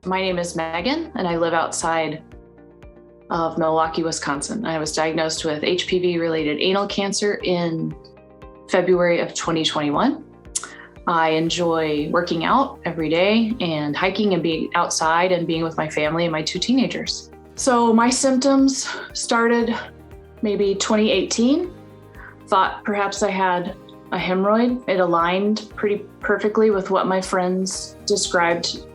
My name is Megan, and I live outside of Milwaukee, Wisconsin. I was diagnosed with HPV-related anal cancer in February of 2021. I enjoy working out every day and hiking and being outside and being with my family and my two teenagers. So my symptoms started maybe 2018. Thought perhaps I had a hemorrhoid. It aligned pretty perfectly with what my friends described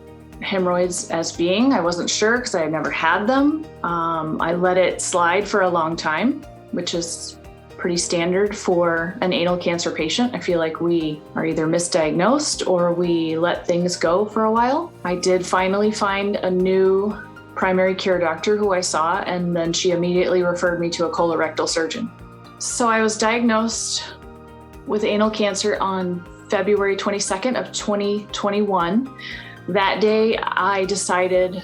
hemorrhoids as being. I wasn't sure because I had never had them. I let it slide for a long time, which is pretty standard for an anal cancer patient. I feel like we are either misdiagnosed or we let things go for a while. I did finally find a new primary care doctor who I saw, and then she immediately referred me to a colorectal surgeon. So I was diagnosed with anal cancer on February 22nd of 2021. That day I decided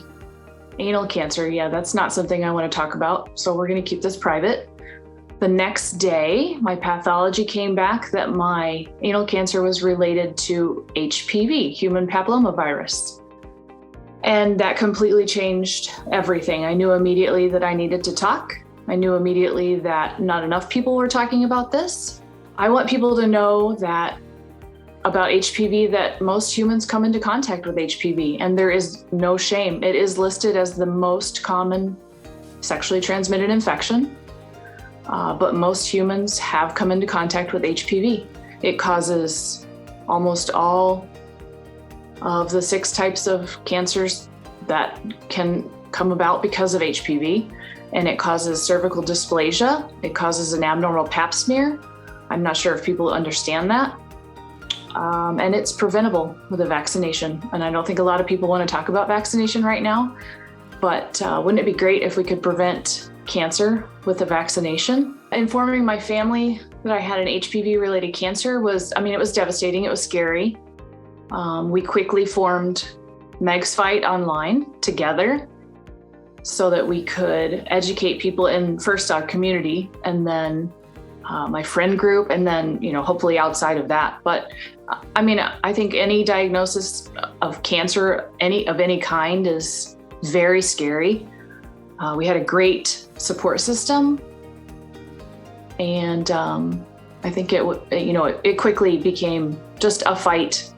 anal cancer, that's not something I want to talk about, so we're going to keep this private. The next day, my pathology came back that my anal cancer was related to HPV, human papillomavirus. And that completely changed everything. I knew immediately that I needed to talk. I knew immediately that not enough people were talking about this. I want people to know that about HPV, that most humans come into contact with HPV, and there is no shame. It is listed as the most common sexually transmitted infection, but most humans have come into contact with HPV. It causes almost all of the 6 types of cancers that can come about because of HPV, and it causes cervical dysplasia. It causes an abnormal pap smear. I'm not sure if people understand that. And it's preventable with a vaccination. And I don't think a lot of people want to talk about vaccination right now, but wouldn't it be great if we could prevent cancer with a vaccination? Informing my family that I had an HPV-related cancer was devastating. It was scary. We quickly formed Meg's Fight online together so that we could educate people in first our community, and then my friend group, and then, hopefully outside of that. But I think any diagnosis of cancer, of any kind, is very scary. We had a great support system, and I think it quickly became just a fight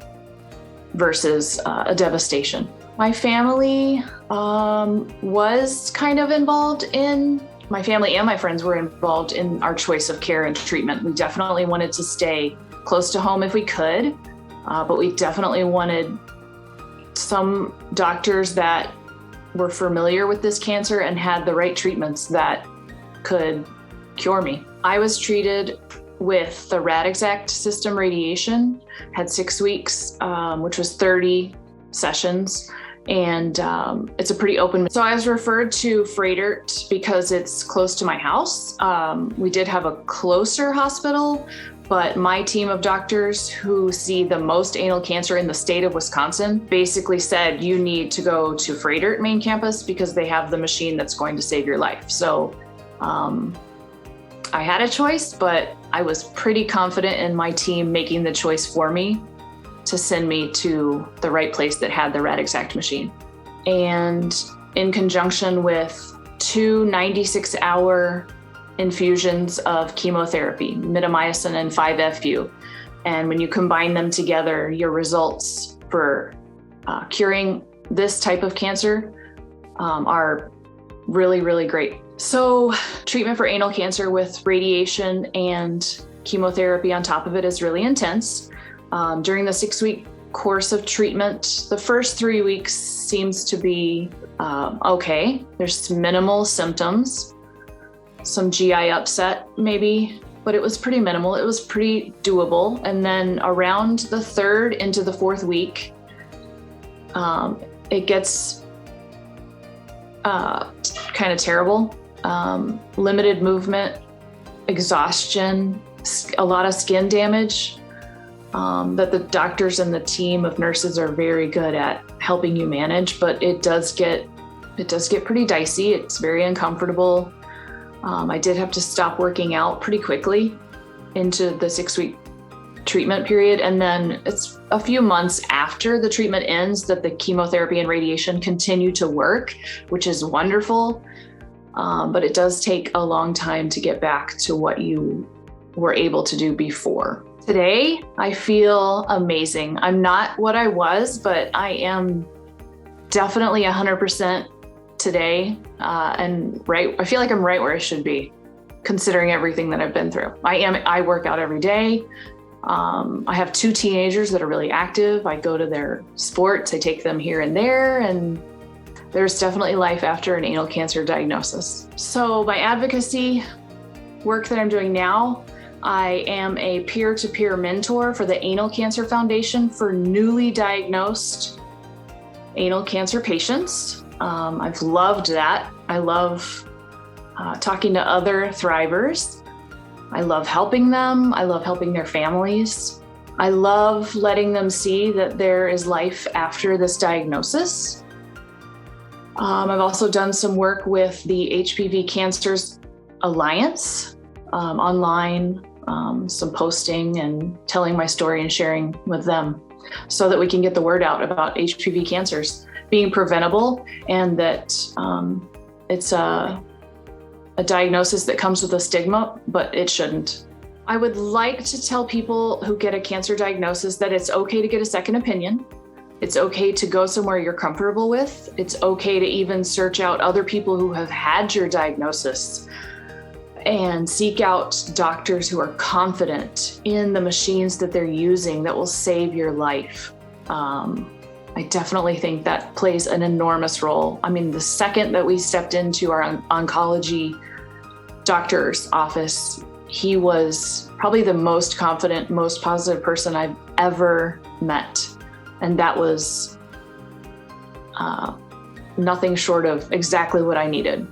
versus a devastation. My family was kind of involved in. My family and my friends were involved in our choice of care and treatment. We definitely wanted to stay close to home if we could, but we definitely wanted some doctors that were familiar with this cancer and had the right treatments that could cure me. I was treated with the Radixact system radiation, had 6 weeks, which was 30 sessions. And it's a pretty open. So I was referred to Fredert because it's close to my house. We did have a closer hospital, but my team of doctors who see the most anal cancer in the state of Wisconsin basically said, you need to go to Fredert main campus because they have the machine that's going to save your life. So I had a choice, but I was pretty confident in my team making the choice for me to send me to the right place that had the Radixact machine. And in conjunction with 2 96-hour infusions of chemotherapy, mitomycin and 5-FU. And when you combine them together, your results for curing this type of cancer are really, really great. So treatment for anal cancer with radiation and chemotherapy on top of it is really intense. During the 6-week course of treatment, the first 3 weeks seems to be okay. There's minimal symptoms, some GI upset maybe, but it was pretty minimal. It was pretty doable. And then around the 3rd into the 4th week, it gets kind of terrible. Limited movement, exhaustion, a lot of skin damage. That the doctors and the team of nurses are very good at helping you manage, but it does get pretty dicey. It's very uncomfortable. I did have to stop working out pretty quickly into the 6-week treatment period. And then it's a few months after the treatment ends that the chemotherapy and radiation continue to work, which is wonderful. But it does take a long time to get back to what you were able to do before. Today, I feel amazing. I'm not what I was, but I am definitely 100% today. I feel like I'm right where I should be, considering everything that I've been through. I work out every day. I have 2 teenagers that are really active. I go to their sports, I take them here and there, and there's definitely life after an anal cancer diagnosis. So my advocacy work that I'm doing now, I am a peer-to-peer mentor for the Anal Cancer Foundation for newly diagnosed anal cancer patients. I've loved that. I love talking to other thrivers. I love helping them. I love helping their families. I love letting them see that there is life after this diagnosis. I've also done some work with the HPV Cancers Alliance online, some posting and telling my story and sharing with them so that we can get the word out about HPV cancers being preventable, and that it's a diagnosis that comes with a stigma, but it shouldn't. I would like to tell people who get a cancer diagnosis that it's okay to get a second opinion. It's okay to go somewhere you're comfortable with. It's okay to even search out other people who have had your diagnosis and seek out doctors who are confident in the machines that they're using that will save your life. I definitely think that plays an enormous role. I mean, the second that we stepped into our oncology doctor's office, he was probably the most confident, most positive person I've ever met. And that was nothing short of exactly what I needed.